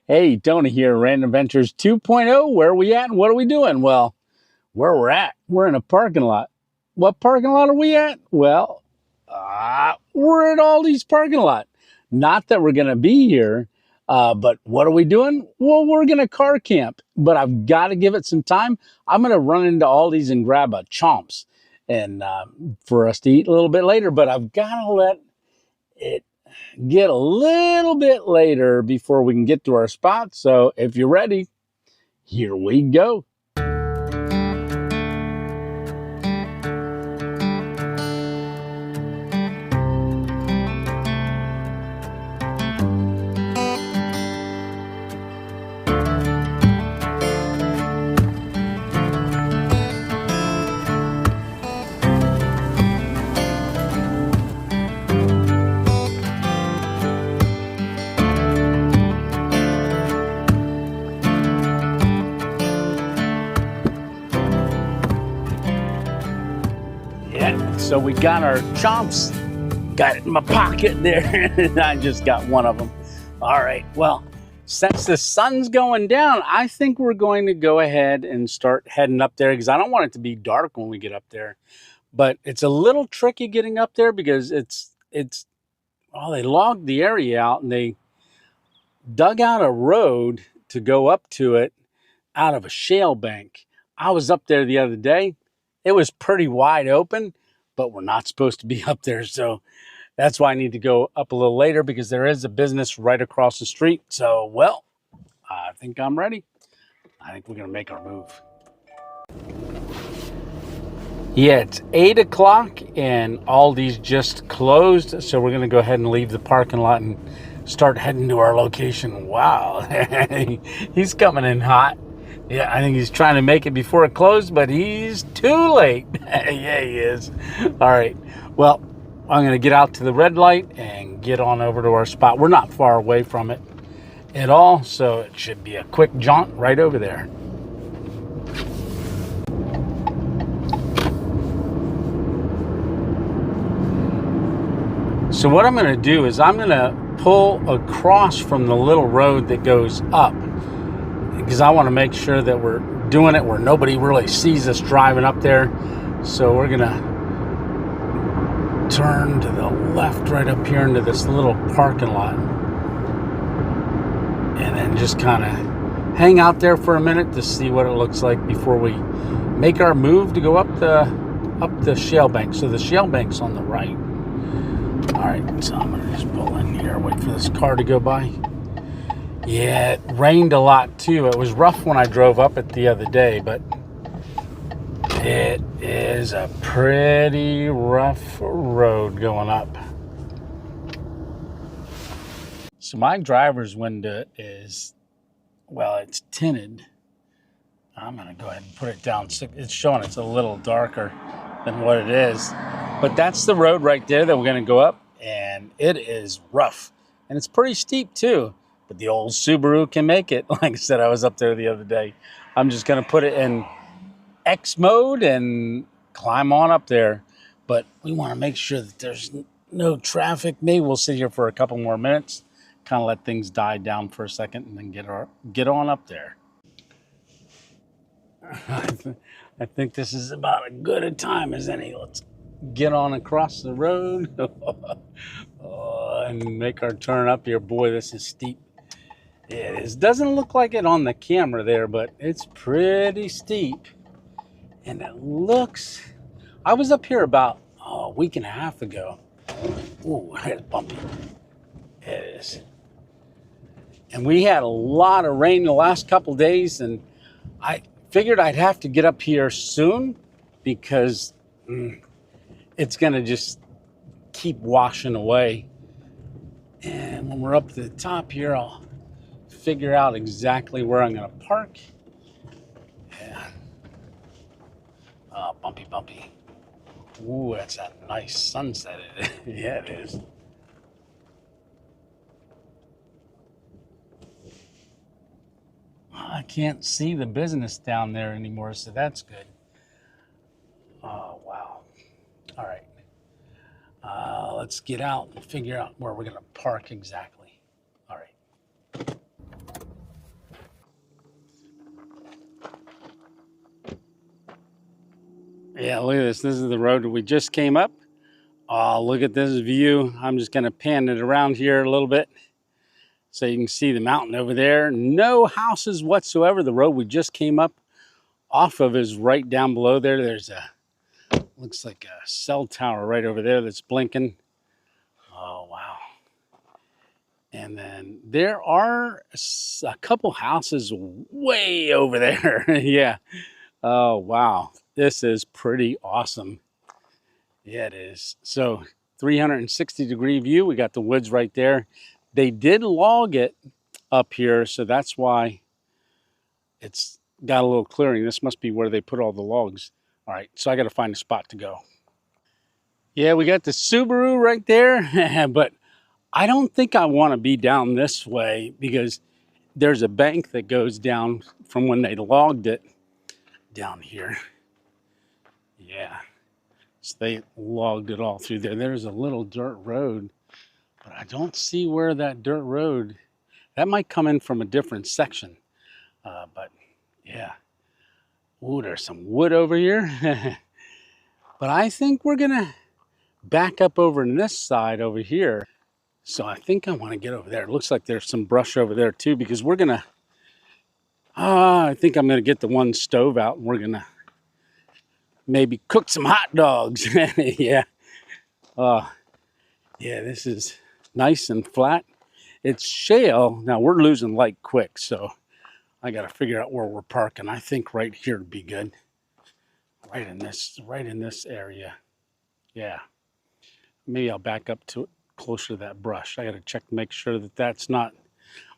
Hey, Tony here, Random Adventures 2.0. Where are we at and what are we doing? Well, where we're at, we're in a parking lot. What parking lot are we at? Well, we're at Aldi's parking lot. Not that we're going to be here, but what are we doing? Well, we're going to car camp, but I've got to give it some time. I'm going to run into Aldi's and grab a chomps and for us to eat a little bit later, but I've got to let it get a little bit later before we can get to our spot. So if you're ready, here we go. So we got our chomps, got it in my pocket there. I just got one of them. All right, well, since the sun's going down, I think we're going to go ahead and start heading up there because I don't want it to be dark when we get up there. But it's a little tricky getting up there because well, they logged the area out and they dug out a road to go up to it out of a shale bank. I was up there the other day. It was pretty wide open, but we're not supposed to be up there. So that's why I need to go up a little later because there is a business right across the street. So, well, I think I'm ready. I think we're going to make our move. Yeah, it's 8 o'clock and Aldi's just closed. So we're going to go ahead and leave the parking lot and start heading to our location. Wow, he's coming in hot. Yeah, I think he's trying to make it before it closed, but he's too late. Yeah, he is. All right. Well, I'm going to get out to the red light and get on over to our spot. We're not far away from it at all, so it should be a quick jaunt right over there. So what I'm going to do is I'm going to pull across from the little road that goes up, because I want to make sure that we're doing it where nobody really sees us driving up there. So we're going to turn to the left right up here into this little parking lot. And then just kind of hang out there for a minute to see what it looks like before we make our move to go up the shale bank. So the shale bank's on the right. All right, so I'm going to just pull in here, wait for this car to go by. Yeah, it rained a lot too. It was rough when I drove up it the other day, but it is a pretty rough road going up. So my driver's window is, well, it's tinted. I'm going to go ahead and put it down. It's showing it's a little darker than what it is. But that's the road right there that we're going to go up, and it is rough. And it's pretty steep too. But the old Subaru can make it. Like I said, I was up there the other day. I'm just going to put it in X mode and climb on up there. But we want to make sure that there's no traffic. Maybe we'll sit here for a couple more minutes, kind of let things die down for a second, and then get on up there. I think this is about as good a time as any. Let's get on across the road and make our turn up here. Boy, this is steep. It is. Doesn't look like it on the camera there, but it's pretty steep. And it looks, I was up here about a week and a half ago. Ooh, it's bumpy. It is. And we had a lot of rain the last couple days, and I figured I'd have to get up here soon because it's going to just keep washing away. And when we're up to the top here, I'll figure out exactly where I'm going to park. Yeah. Bumpy, bumpy. Ooh, that's a nice sunset. Yeah, it is. I can't see the business down there anymore, so that's good. Oh, wow. All right. Let's get out and figure out where we're going to park exactly. All right. Yeah, look at this. This is the road we just came up. Oh, look at this view. I'm just going to pan it around here a little bit so you can see the mountain over there. No houses whatsoever. The road we just came up off of is right down below there. There's a, looks like a cell tower right over there that's blinking. Oh, wow. And then there are a couple houses way over there. Yeah. Oh, wow. This is pretty awesome. Yeah, it is. So 360-degree view. We got the woods right there. They did log it up here, so that's why it's got a little clearing. This must be where they put all the logs. All right, so I got to find a spot to go. Yeah, we got the Subaru right there, but I don't think I want to be down this way because there's a bank that goes down from when they logged it down here. Yeah, so they logged it all through there. There's a little dirt road, but I don't see where that dirt road, that might come in from a different section. But yeah, ooh, there's some wood over here. But I think we're gonna back up over on this side over here. So I think I want to get over there. It looks like there's some brush over there too, because we're gonna, I think I'm gonna get the one stove out and we're gonna maybe cook some hot dogs. Yeah. Yeah, this is nice and flat. It's shale. Now we're losing light quick, so I got to figure out where we're parking. I think right here would be good. Right in this area. Yeah. Maybe I'll back up to it closer to that brush. I got to check to make sure that that's not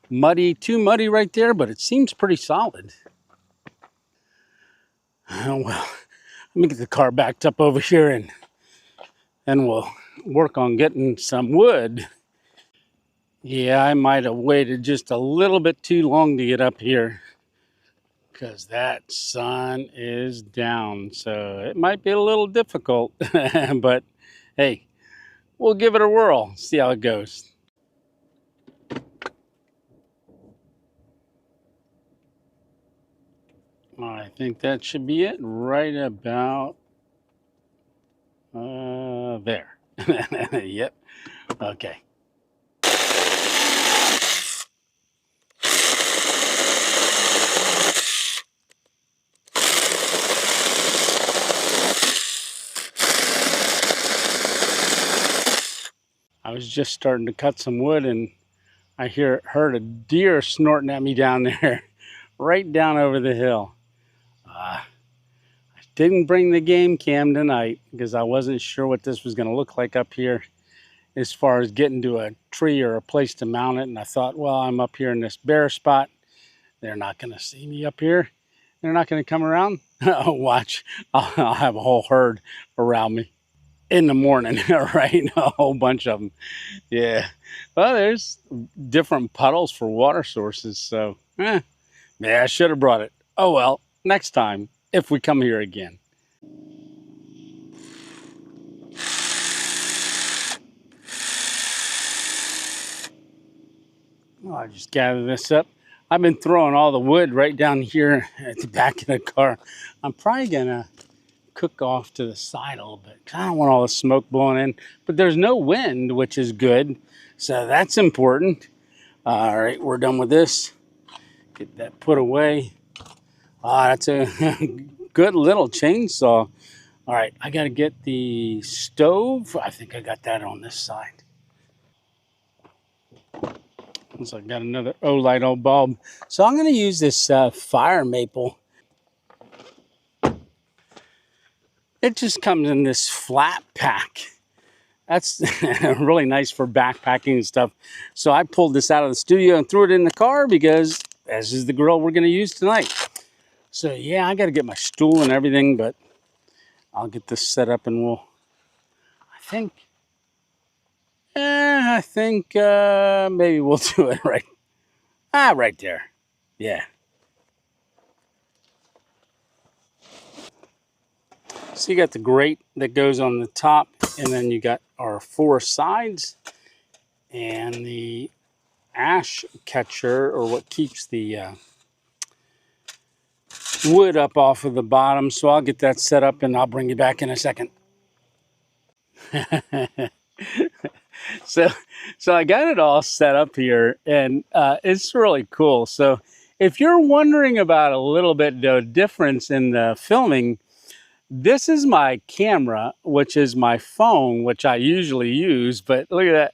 muddy, too muddy right there, but it seems pretty solid. Oh, well, let me get the car backed up over here and we'll work on getting some wood. Yeah, I might have waited just a little bit too long to get up here because that sun is down. So it might be a little difficult, but hey, we'll give it a whirl, see how it goes. I think that should be it right about there. Yep. Okay. I was just starting to cut some wood and I heard a deer snorting at me down there, right down over the hill. I didn't bring the game cam tonight because I wasn't sure what this was going to look like up here as far as getting to a tree or a place to mount it. And I thought, well, I'm up here in this bare spot. They're not going to see me up here. They're not going to come around. Watch, I'll have a whole herd around me in the morning, right? A whole bunch of them. Yeah. Well, there's different puddles for water sources. So, yeah, I should have brought it. Oh, well, next time if we come here again. Well, I just gather this up. I've been throwing all the wood right down here at the back of the car. I'm probably going to cook off to the side a little bit because I don't want all the smoke blowing in. But there's no wind, which is good. So that's important. All right, we're done with this. Get that put away. That's a good little chainsaw. All right, I got to get the stove. I think I got that on this side. So I got another light bulb. So I'm going to use this fire maple. It just comes in this Flatpack. That's really nice for backpacking and stuff. So I pulled this out of the studio and threw it in the car because this is the grill we're going to use tonight. So yeah, I got to get my stool and everything, but I'll get this set up and we'll, I think maybe we'll do it right there. Yeah. So you got the grate that goes on the top, and then you got our 4 sides and the ash catcher, or what keeps the wood up off of the bottom, so I'll get that set up and I'll bring you back in a second. So I got it all set up here, and it's really cool. So if you're wondering about a little bit the difference in the filming, this is my camera, which is my phone, which I usually use, but look at that.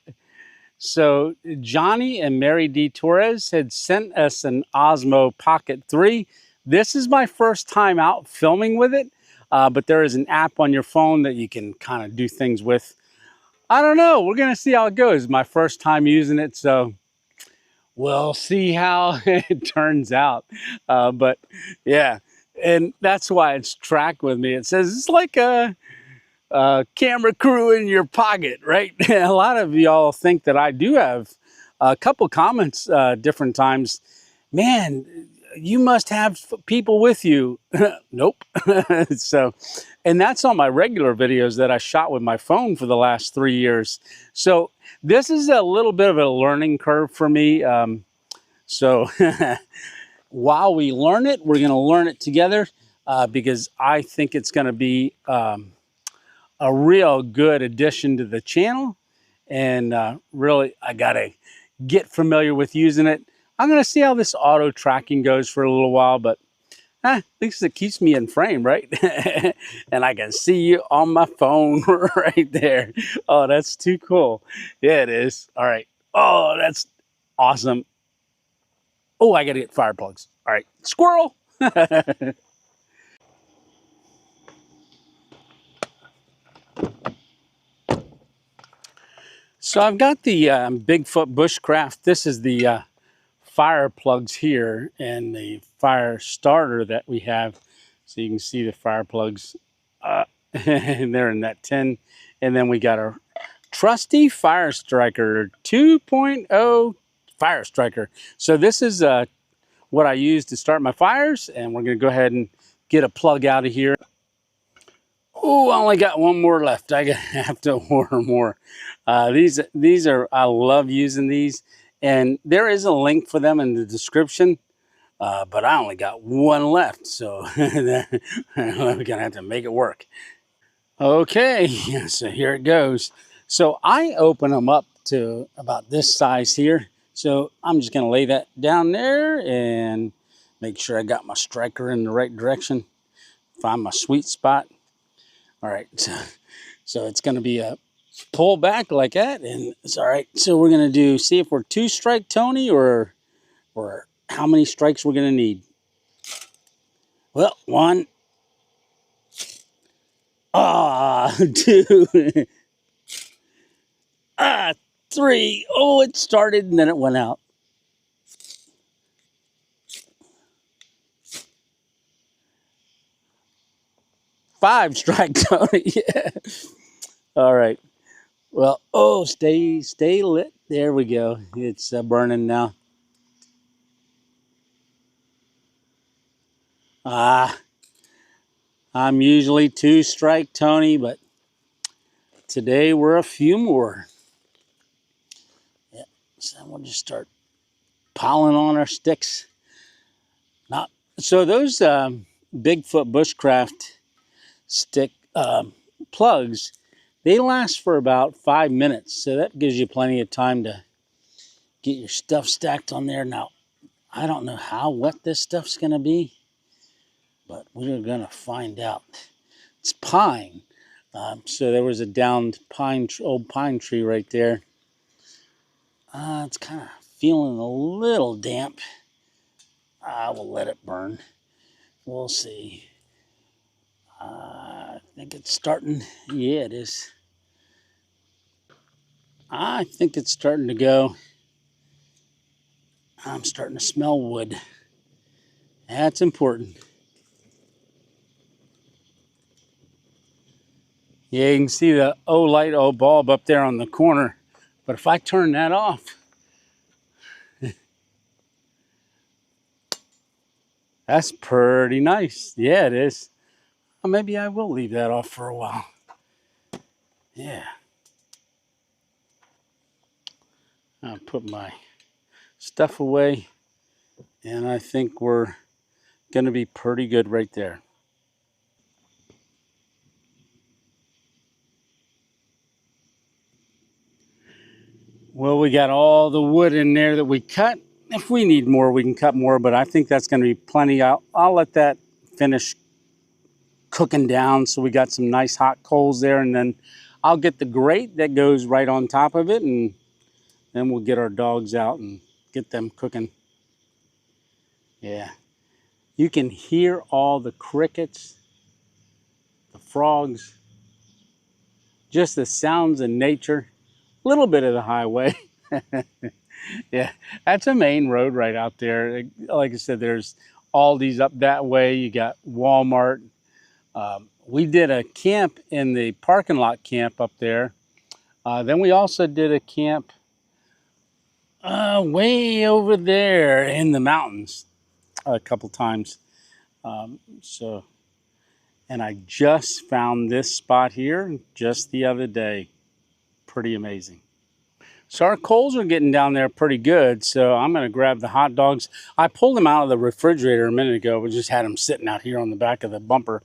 So Johnny and Mary D Torres had sent us an Osmo Pocket 3. This is my first time out filming with it, but there is an app on your phone that you can kind of do things with. I don't know. We're going to see how it goes. My first time using it, so we'll see how it turns out. But yeah, and that's why it's tracked with me. It says it's like a camera crew in your pocket, right? A lot of y'all think that I do have a couple comments different times. Man, you must have people with you. Nope. So, and that's on my regular videos that I shot with my phone for the last 3 years. So this is a little bit of a learning curve for me. So while we learn it, we're going to learn it together because I think it's going to be a real good addition to the channel. And really, I got to get familiar with using it. I'm going to see how this auto tracking goes for a little while, but at least it keeps me in frame, right? And I can see you on my phone right there. Oh, that's too cool. Yeah, it is. All right. Oh, that's awesome. Oh, I got to get fire plugs. All right. Squirrel. So I've got the Bigfoot Bushcraft. This is the fire plugs here and the fire starter that we have. So you can see the fire plugs and they're in that tin. And then we got our trusty Fire Striker 2.0 Fire Striker. So this is what I use to start my fires, and we're going to go ahead and get a plug out of here. Oh, I only got one more left. I have to order more. These are, I love using these, and there is a link for them in the description, but I only got one left, so we're gonna have to make it work. Okay, so here it goes. So I open them up to about this size here. So I'm just gonna lay that down there and make sure I got my striker in the right direction. Find my sweet spot. All right, so it's gonna be a pull back like that, and it's all right. So we're gonna see if we're 2-strike Tony or how many strikes we're gonna need. Well, 1. 2. 3. Oh, it started and then it went out. 5-strike Tony. Yeah. All right. Well, oh, stay lit. There we go. It's burning now. I'm usually 2-strike Tony, but today we're a few more. Yeah. So we'll just start piling on our sticks. Not so those Bigfoot Bushcraft stick plugs, they last for about 5 minutes, so that gives you plenty of time to get your stuff stacked on there. Now, I don't know how wet this stuff's gonna be, but we're gonna find out. It's pine, so there was a downed old pine tree right there. It's kind of feeling a little damp. I will let it burn. We'll see. I think it's starting. Yeah, it is. I think it's starting to go. I'm starting to smell wood. That's important. Yeah, you can see the light bulb up there on the corner. But if I turn that off, that's pretty nice. Yeah, it is. Well, maybe I will leave that off for a while. Yeah. I'll put my stuff away, and I think we're Gonna be pretty good right there. Well, we got all the wood in there that we cut. If we need more, we can cut more, but I think that's gonna be plenty. I'll let that finish cooking down so we got some nice hot coals there, and then I'll get the grate that goes right on top of it, and then we'll get our dogs out and get them cooking. Yeah. You can hear all the crickets, the frogs, just the sounds of nature, a little bit of the highway. Yeah, that's a main road right out there. Like I said, there's Aldi's up that way. You got Walmart. We did a camp in the parking lot camp up there. Then we also did a camp way over there in the mountains a couple times. And I just found this spot here just the other day. Pretty amazing. So our coals are getting down there pretty good. So I'm going to grab the hot dogs. I pulled them out of the refrigerator a minute ago. We just had them sitting out here on the back of the bumper.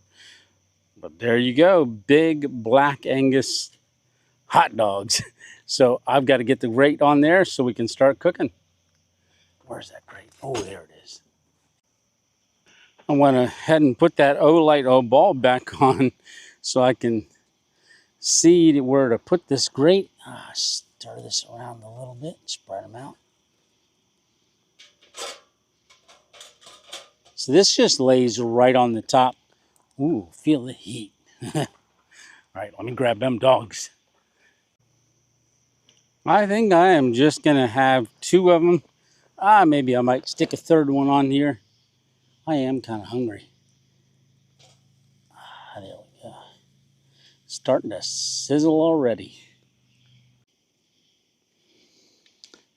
But there you go. Big Black Angus hot dogs. So I've got to get the grate on there so we can start cooking. Where's that grate? Oh, there it is. I went ahead and put that Olight bulb back on so I can see where to put this grate. Stir this around a little bit, spread them out. So this just lays right on the top. Ooh, feel the heat. All right, let me grab them dogs. I think I am just gonna have 2 of them. Maybe I might stick a 3rd one on here. I am kind of hungry. There we go. Starting to sizzle already.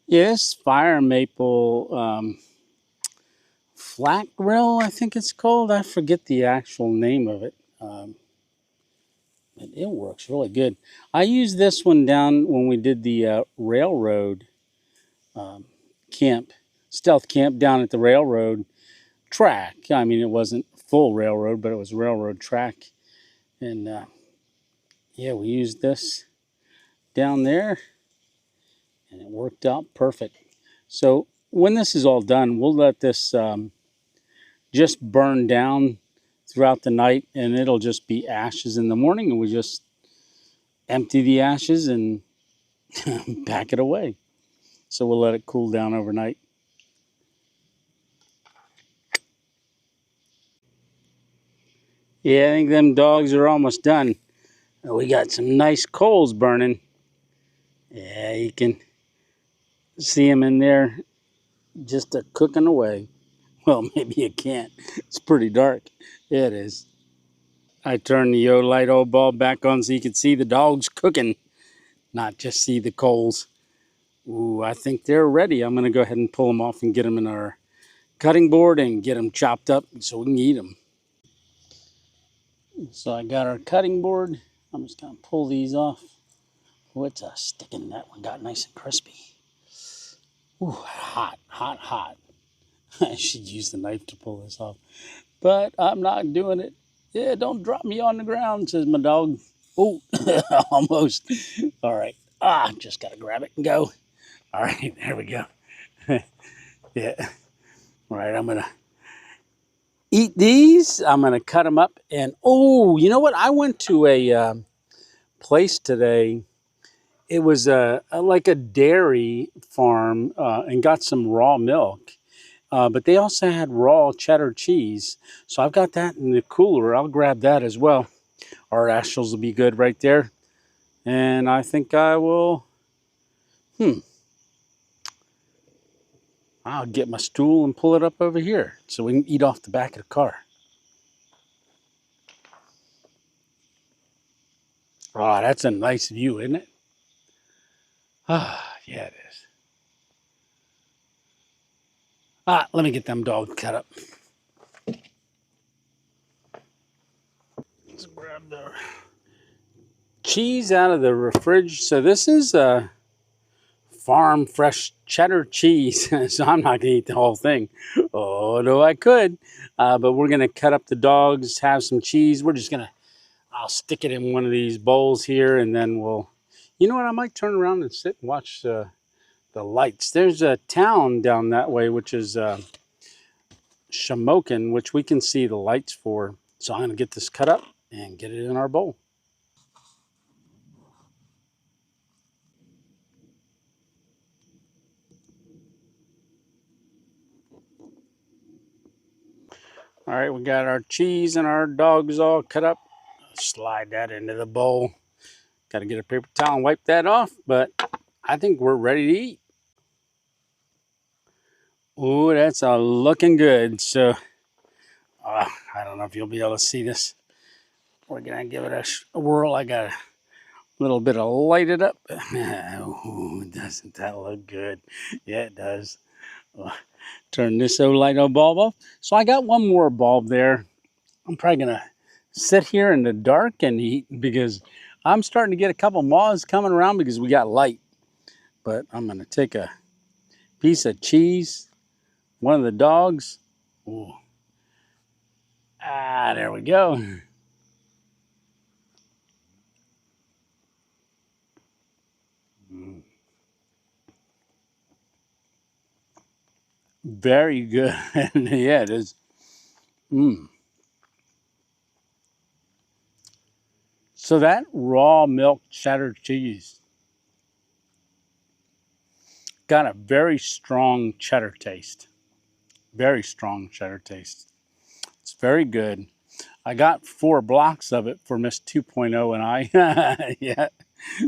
Yes, fire maple flat grill, I think it's called. I forget the actual name of it. But it works really good. I used this one down when we did the railroad camp, stealth camp down at the railroad track. I mean, it wasn't full railroad, but it was railroad track. And yeah, we used this down there and it worked out perfect. So when this is all done, we'll let this just burn down throughout the night, and it'll just be ashes in the morning, and we just empty the ashes and pack it away. So we'll let it cool down overnight. Yeah, I think them dogs are almost done. We got some nice coals burning. Yeah, you can see them in there just cooking away. Well, maybe you can't. It's pretty dark. Yeah, it is. I turned the light bulb back on so you could see the dogs cooking, not just see the coals. Ooh, I think they're ready. I'm going to go ahead and pull them off and get them in our cutting board and get them chopped up so we can eat them. So I got our cutting board. I'm just going to pull these off. Oh, it's sticking. That one got nice and crispy. Ooh, hot, hot, hot. I should use the knife to pull this off, but I'm not doing it. Yeah, don't drop me on the ground, says my dog. Oh, almost. All right. Just got to grab it and go. All right, there we go. Yeah. All right, I'm going to eat these. I'm going to cut them up. And, oh, you know what? I went to a place today. It was like a dairy farm and got some raw milk. But they also had raw cheddar cheese. So I've got that in the cooler. I'll grab that as well. Our ashels will be good right there. And I think I will, I'll get my stool and pull it up over here so we can eat off the back of the car. Oh, that's a nice view, isn't it? Yeah, it is. Let me get them dogs cut up. Let's grab the cheese out of the fridge. So this is farm fresh cheddar cheese. So I'm not gonna eat the whole thing. Oh no, I could. But we're gonna cut up the dogs, have some cheese. I'll stick it in one of these bowls here, and then you know what, I might turn around and sit and watch the lights. There's a town down that way, which is Shamokin, which we can see the lights for. So I'm gonna get this cut up and get it in our bowl. All right, we got our cheese and our dogs all cut up. Slide that into the bowl. Got to get a paper towel and wipe that off, but I think we're ready to eat. Ooh, that's looking good. So, I don't know if you'll be able to see this. We're going to give it a whirl. I got a little bit of lighted up. Ooh, doesn't that look good? Yeah, it does. Turn this old light bulb off. So I got one more bulb there. I'm probably going to sit here in the dark and eat because I'm starting to get a couple moths coming around because we got light. But I'm going to take a piece of cheese, one of the dogs. Ooh. There we go. Very good. Yeah, it is. So that raw milk cheddar cheese got a very strong cheddar taste. Very strong cheddar taste. It's very good. I got 4 blocks of it for Miss 2.0 and I. Yeah.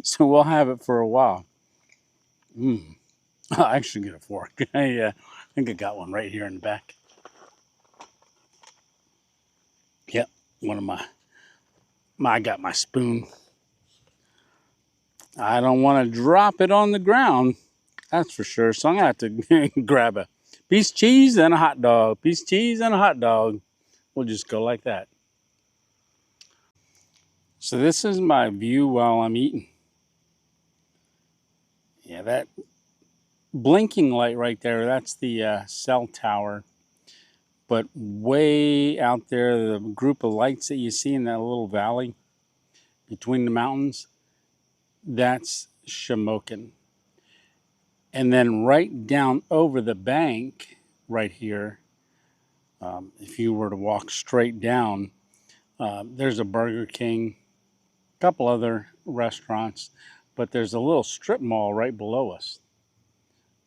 So we'll have it for a while. I actually get a fork. Yeah, I think I got one right here in the back. Yep, one of I got my spoon. I don't want to drop it on the ground, that's for sure. So I'm gonna have to grab a piece of cheese and a hot dog. Piece of cheese and a hot dog. We'll just go like that. So this is my view while I'm eating. Yeah, that blinking light right there, that's the cell tower. But way out there, the group of lights that you see in that little valley between the mountains, that's Shamokin. And then right down over the bank right here, if you were to walk straight down, there's a Burger King, a couple other restaurants, but there's a little strip mall right below us,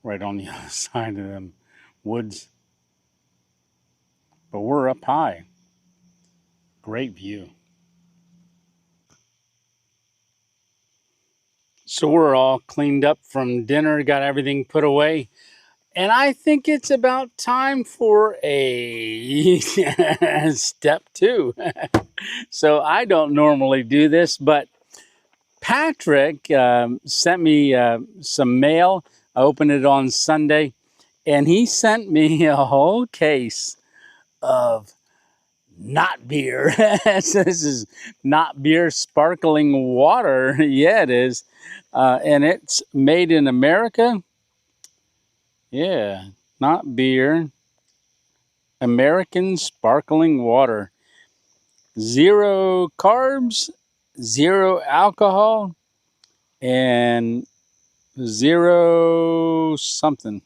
right on the other side of them woods. But we're up high. Great view. So we're all cleaned up from dinner, got everything put away. And I think it's about time for a step 2. So I don't normally do this, but Patrick sent me some mail. I opened it on Sunday, and he sent me a whole case of not beer. So this is not beer sparkling water. Yeah, it is. And it's made in America. Yeah, not beer. American sparkling water. 0 carbs, 0 alcohol, and 0 something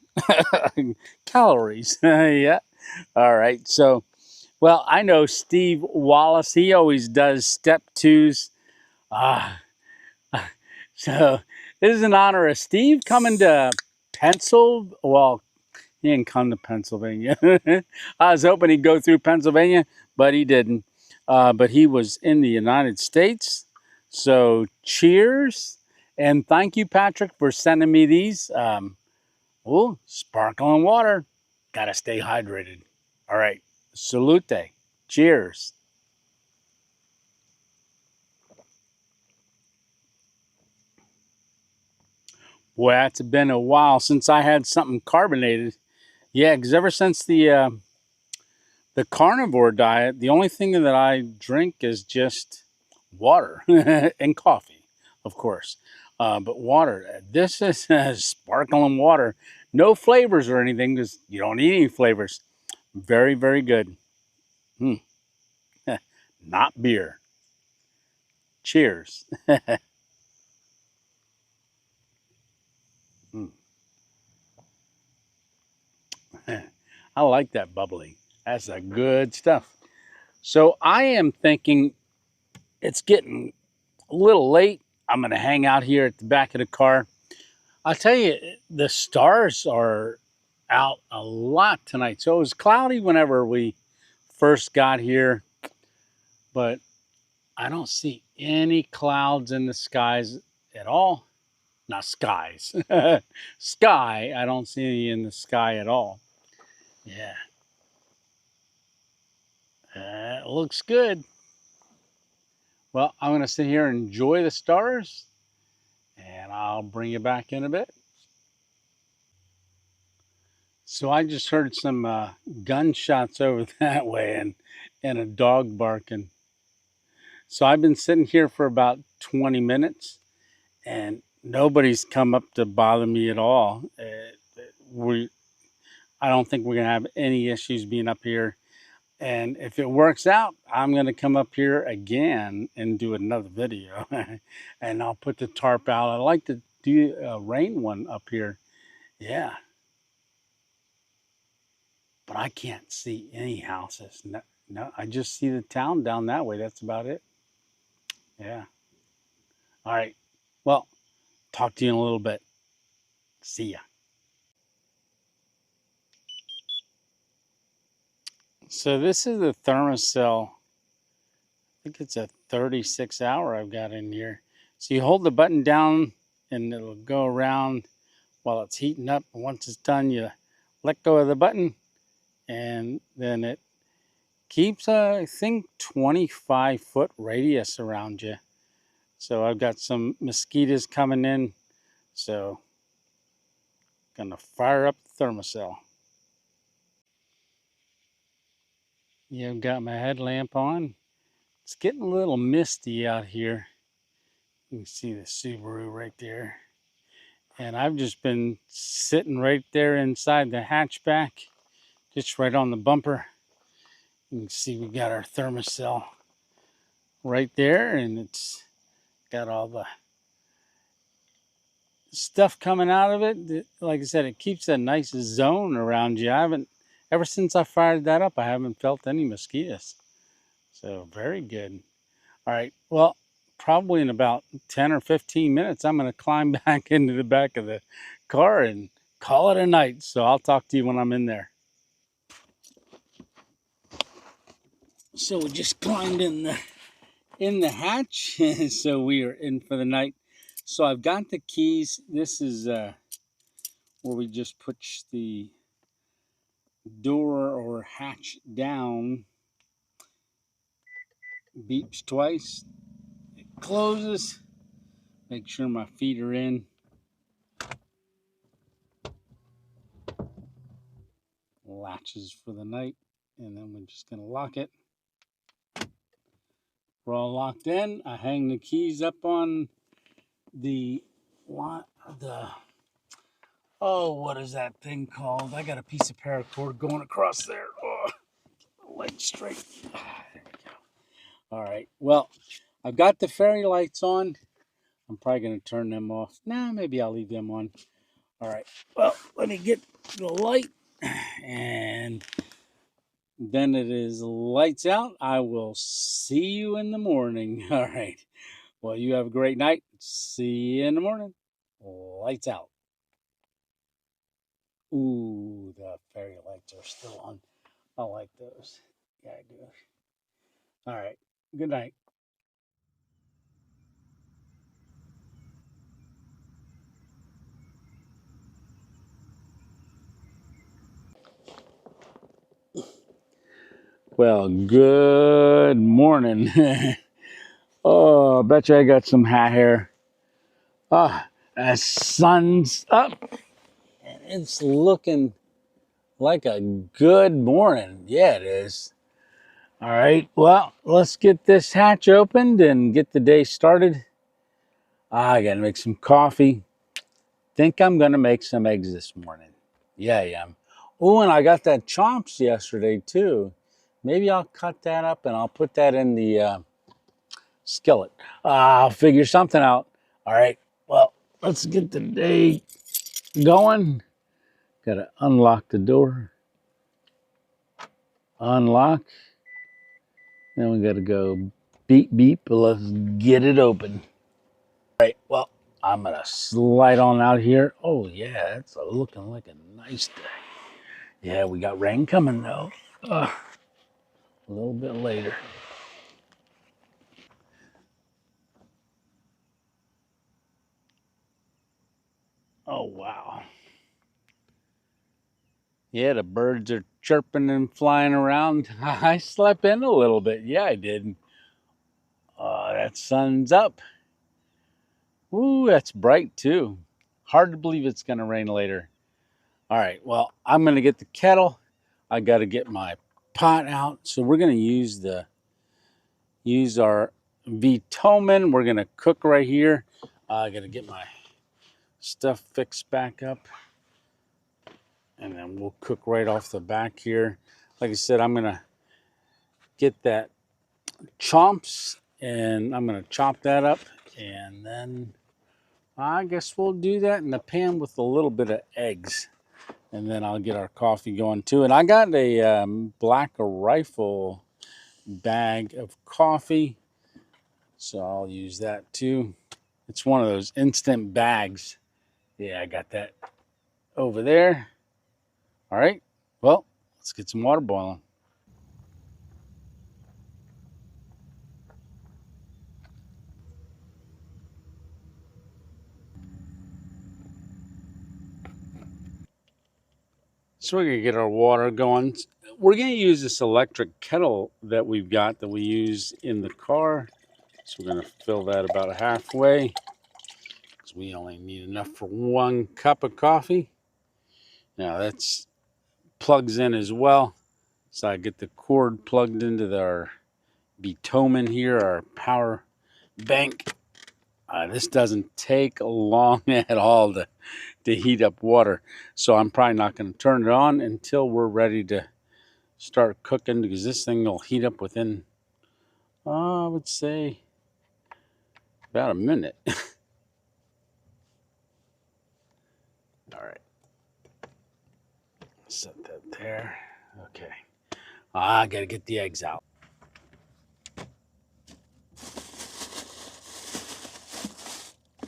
calories. Yeah. All right. So, well, I know Steve Wallace. He always does step 2s. So this is in honor of Steve coming to Well, he didn't come to Pennsylvania. I was hoping he'd go through Pennsylvania, but he didn't. But he was in the United States. So cheers. And thank you, Patrick, for sending me these. Oh, sparkling water. Got to stay hydrated. All right. Salute. Cheers. Boy, it's been a while since I had something carbonated. Yeah, because ever since the carnivore diet, the only thing that I drink is just water and coffee, of course. But water, this is sparkling water. No flavors or anything because you don't need any flavors. Very, very good. Mm. Not beer. Cheers. Mm. I like that bubbly. That's a good stuff. So I am thinking it's getting a little late. I'm going to hang out here at the back of the car. I'll tell you, the stars are out a lot tonight. So it was cloudy whenever we first got here, but I don't see any clouds in the skies at all. Not skies. Sky. I don't see any in the sky at all. Yeah. Looks good. Well, I'm going to sit here and enjoy the stars, and I'll bring you back in a bit. So I just heard some gunshots over that way and a dog barking. So I've been sitting here for about 20 minutes, and nobody's come up to bother me at all. I don't think we're going to have any issues being up here. And if it works out, I'm going to come up here again and do another video. And I'll put the tarp out. I like to do a rain one up here. Yeah. But I can't see any houses. No, I just see the town down that way. That's about it. Yeah. All right. Well, talk to you in a little bit. See ya. So this is the thermocell. I think it's a 36 hour I've got in here. So you hold the button down and it'll go around while it's heating up. And once it's done, you let go of the button and then it keeps I think 25-foot radius around you. So I've got some mosquitoes coming in. So gonna fire up the thermocell. Yeah, I've got my headlamp on. It's getting a little misty out here. You can see the Subaru right there. And I've just been sitting right there inside the hatchback, just right on the bumper. You can see we got our thermocell right there, and it's got all the stuff coming out of it. Like I said, it keeps a nice zone around you. Ever since I fired that up, I haven't felt any mosquitoes. So very good. All right, well, probably in about 10 or 15 minutes, I'm going to climb back into the back of the car and call it a night. So I'll talk to you when I'm in there. So we just climbed in the hatch. So we are in for the night. So I've got the keys. This is where we just push the door or hatch down. Beeps twice. It closes. Make sure my feet are in. Latches for the night. And then we're just going to lock it. We're all locked in. I hang the keys up on what is that thing called? I got a piece of paracord going across there. Oh, leg straight. There we go. All right. Well, I've got the fairy lights on. I'm probably going to turn them off. Nah, maybe I'll leave them on. All right. Well, let me get the light. And then it is lights out. I will see you in the morning. All right. Well, you have a great night. See you in the morning. Lights out. Ooh, the fairy lights are still on. I like those. Yeah, I do. All right. Good night. Well, good morning. Oh, I bet you I got some hat hair. Ah, the sun's up. And it's looking like a good morning. Yeah, it is. All right, well, let's get this hatch opened and get the day started. I gotta make some coffee. Think I'm gonna make some eggs this morning. Yeah, I am. Oh, and I got that chomps yesterday too. Maybe I'll cut that up and I'll put that in the skillet. I'll figure something out. All right, well, let's get the day going. Gotta unlock the door. Unlock. Then we gotta go beep beep. Let's get it open. All right, well, I'm gonna slide on out here. Oh yeah, it's looking like a nice day. Yeah, we got rain coming though. A little bit later. Oh wow. Yeah, the birds are chirping and flying around. I slept in a little bit. Yeah, I did. That sun's up. Ooh, that's bright too. Hard to believe it's gonna rain later. All right, well, I'm gonna get the kettle. I gotta get my pot out. So we're gonna use our Vitomin. We're gonna cook right here. I gotta get my stuff fixed back up. And then we'll cook right off the back here. Like I said, I'm gonna get that chomps and I'm gonna chop that up, and then I guess we'll do that in the pan with a little bit of eggs, and then I'll get our coffee going too. And I got a Black Rifle bag of coffee, so I'll use that too. It's one of those instant bags. Yeah, I got that over there. All right, well, let's get some water boiling. So we're gonna get our water going. We're gonna use this electric kettle that we've got that we use in the car. So we're gonna fill that about halfway, because we only need enough for 1 cup of coffee. Now that's plugs in as well. So I get the cord plugged into our Vitomin here, our power bank. This doesn't take long at all to heat up water. So I'm probably not going to turn it on until we're ready to start cooking, because this thing will heat up within, I would say, about a minute. All right. Set that there. Okay. I got to get the eggs out.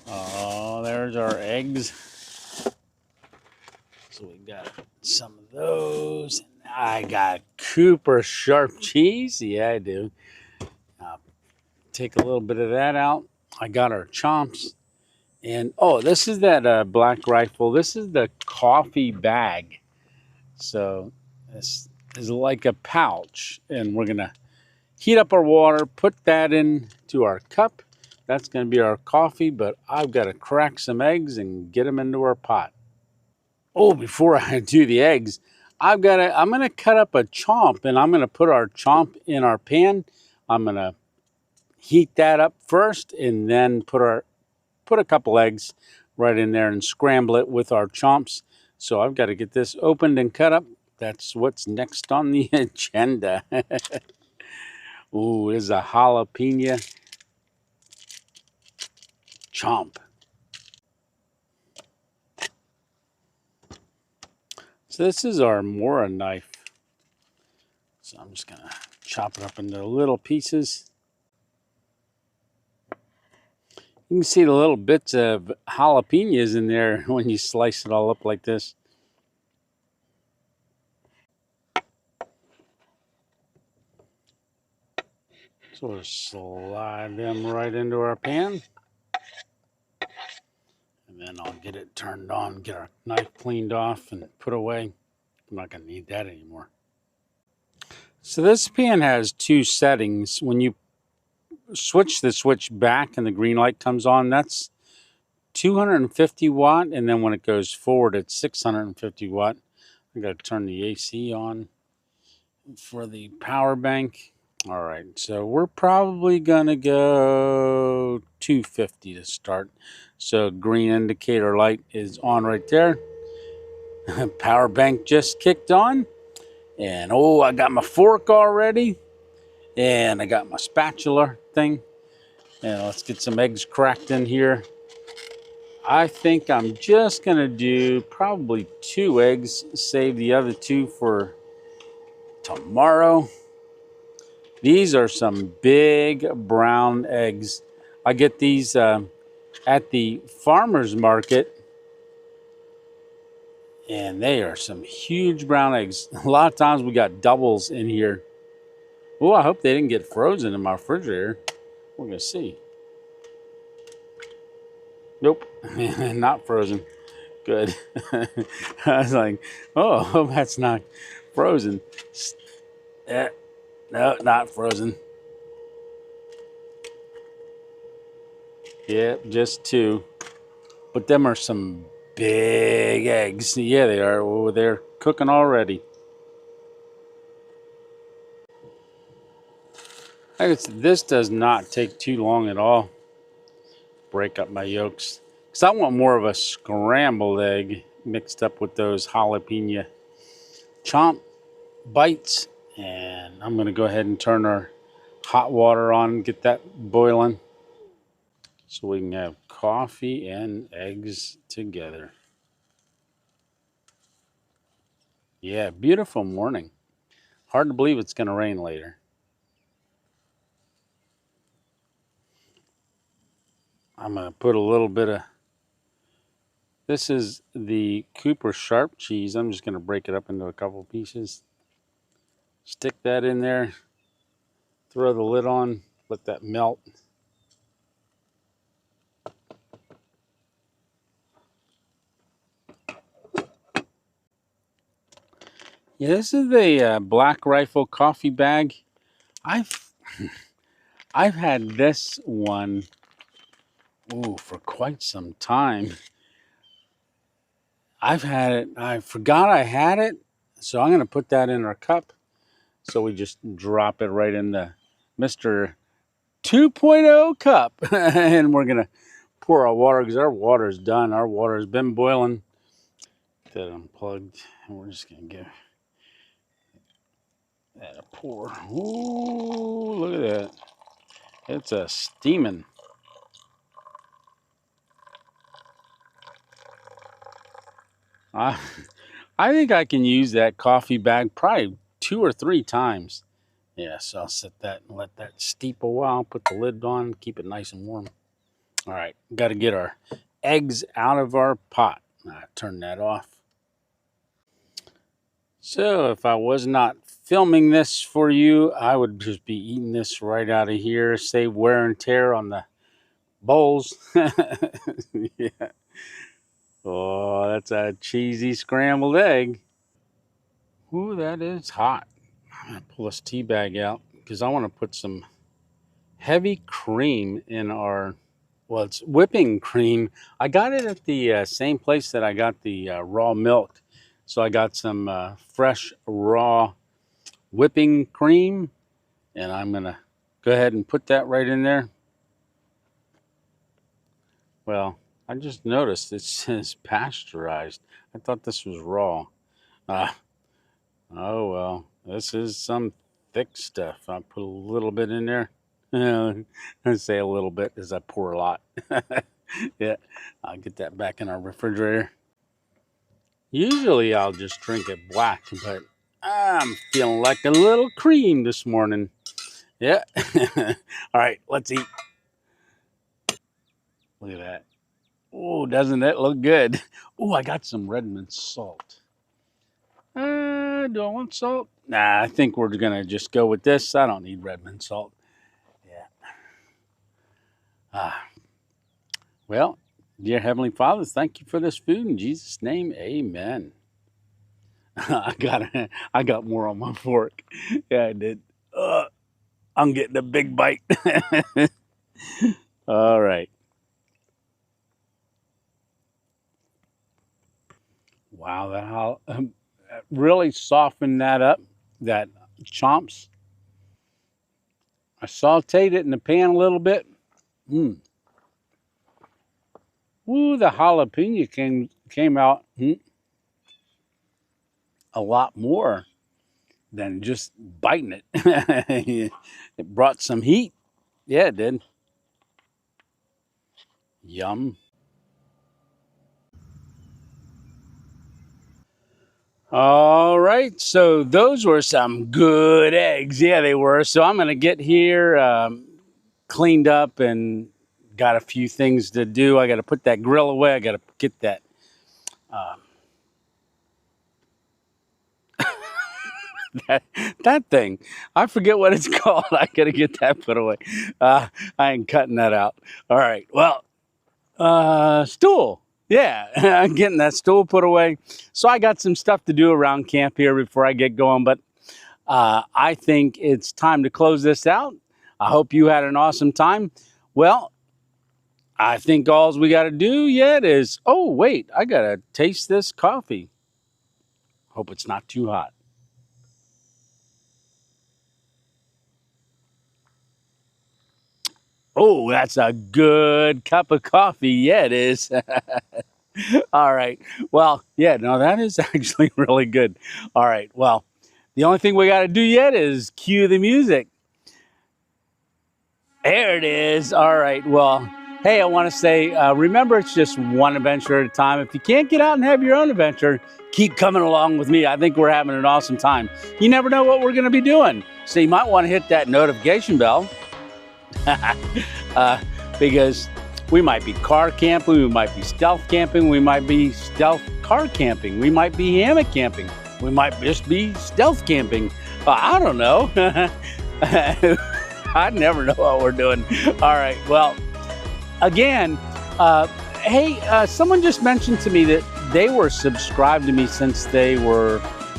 Oh, there's our eggs. So we got some of those. I got Cooper sharp cheese. Yeah, I do. Take a little bit of that out. I got our chomps. And oh, this is that Black Rifle. This is the coffee bag. So this is like a pouch. And we're going to heat up our water, put that into our cup. That's going to be our coffee, but I've got to crack some eggs and get them into our pot. Oh, before I do the eggs, I'm going to cut up a chomp, and I'm going to put our chomp in our pan. I'm going to heat that up first, and then put a couple eggs right in there and scramble it with our chomps. So I've got to get this opened and cut up. That's what's next on the agenda. Ooh, there's a jalapeno chomp. So this is our Mora knife. So I'm just gonna chop it up into little pieces. You can see the little bits of jalapenos in there when you slice it all up like this. So we'll slide them right into our pan. And then I'll get it turned on, get our knife cleaned off and put away. I'm not gonna need that anymore. So this pan has 2 settings. When you switch the switch back and the green light comes on, that's 250 watt, and then when it goes forward it's 650 watt. I got to turn the AC on for the power bank. All right, so we're probably gonna go 250 to start. So green indicator light is on right there. Power bank just kicked on. And oh, I got my fork already. And I got my spatula thing. And let's get some eggs cracked in here. I think I'm just gonna do probably 2 eggs, save the other 2 for tomorrow. These are some big brown eggs. I get these at the farmer's market, and they are some huge brown eggs. A lot of times we got doubles in here. Oh, I hope they didn't get frozen in my refrigerator. We're gonna see. Nope, not frozen. Good. I was like, oh, hope that's not frozen. No, not frozen. Yep, just 2. But them are some big eggs. Yeah, they are. Oh, they're cooking already. This does not take too long at all. Break up my yolks. Because I want more of a scrambled egg mixed up with those jalapeno chomp bites. And I'm going to go ahead and turn our hot water on, get that boiling, so we can have coffee and eggs together. Yeah, beautiful morning. Hard to believe it's going to rain later. I'm going to put a little bit of, this is the Cooper Sharp cheese. I'm just going to break it up into a couple pieces. Stick that in there. Throw the lid on. Let that melt. Yeah, this is the Black Rifle coffee bag. I've had this one for quite some time. I've had it. I forgot I had it, so I'm going to put that in our cup. So we just drop it right in the Mr. 2.0 cup, and we're going to pour our water because our water's done. Our water's been boiling. That unplugged, and we're just going to give that a pour. Ooh, look at that. It's a steaming. I think I can use that coffee bag probably 2 or 3 times. Yeah, so I'll set that and let that steep a while, put the lid on, keep it nice and warm. All right, got to get our eggs out of our pot. Turn that off. So if I was not filming this for you, I would just be eating this right out of here, save wear and tear on the bowls. Yeah. Oh, that's a cheesy scrambled egg. Ooh, that is hot. I'm gonna pull this tea bag out because I want to put some heavy cream in our, well, it's whipping cream. I got it at the same place that I got the raw milk. So I got some fresh raw whipping cream, and I'm gonna go ahead and put that right in there. Well, I just noticed it says pasteurized. I thought this was raw. Oh well, this is some thick stuff. I put a little bit in there. I say a little bit as I pour a lot. Yeah, I'll get that back in our refrigerator. Usually I'll just drink it black, but I'm feeling like a little cream this morning. Yeah. All right, let's eat. Look at that. Oh, doesn't that look good? Oh, I got some Redmond salt. Do I want salt? Nah, I think we're gonna just go with this. I don't need Redmond salt. Yeah. Well, dear Heavenly Father, thank you for this food. In Jesus' name, amen. I got more on my fork. Yeah, I did. I'm getting a big bite. All right. Wow, that really softened that up, that chomps. I sauteed it in the pan a little bit. Ooh, the jalapeno came out a lot more than just biting it. It brought some heat. Yeah, it did. Yum. All right, so those were some good eggs. Yeah, they were. So I'm going to get here cleaned up and got a few things to do. I got to put that grill away. I got to get that that thing. I forget what it's called. I got to get that put away. I ain't cutting that out. All right, well, stool. Yeah, I'm getting that stool put away. So I got some stuff to do around camp here before I get going, but I think it's time to close this out. I hope you had an awesome time. Well, I think all we got to do yet is, oh, wait, I got to taste this coffee. Hope it's not too hot. Oh, that's a good cup of coffee. Yeah, it is. All right. Well, yeah, no, that is actually really good. All right. Well, the only thing we got to do yet is cue the music. There it is. All right. Well, hey, I want to say, remember, it's just one adventure at a time. If you can't get out and have your own adventure, keep coming along with me. I think we're having an awesome time. You never know what we're going to be doing. So you might want to hit that notification bell because we might be car camping, we might be stealth camping, we might be stealth car camping, we might be hammock camping, we might just be stealth camping. I don't know. I never know what we're doing. All right, well, again, hey, someone just mentioned to me that they were subscribed to me since I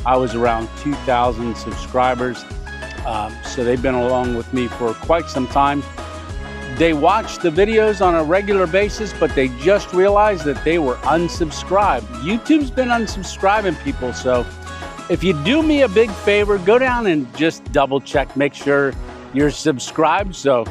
was around 2,000 subscribers. So they've been along with me for quite some time. They watch the videos on a regular basis, but they just realized that they were unsubscribed. YouTube's been unsubscribing people, so if you do me a big favor, go down and just double check, make sure you're subscribed. So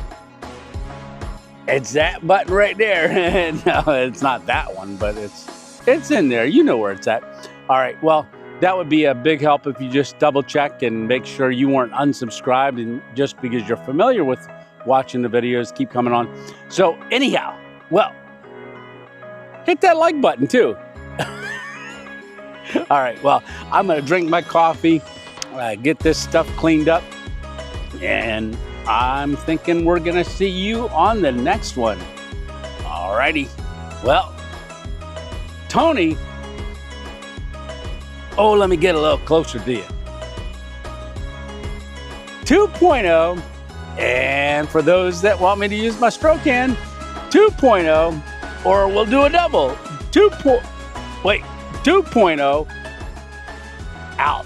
it's that button right there. No, it's not that one, but it's in there. You know where it's at. All right, well, that would be a big help if you just double check and make sure you weren't unsubscribed, and just because you're familiar with watching the videos, keep coming on. So anyhow, well, hit that like button too. All right, well, I'm going to drink my coffee, get this stuff cleaned up, and I'm thinking we're going to see you on the next one. All righty. Well, Tony, oh, let me get a little closer to you. 2.0, and for those that want me to use my stroke hand, 2.0, or we'll do a double. 2.0 out.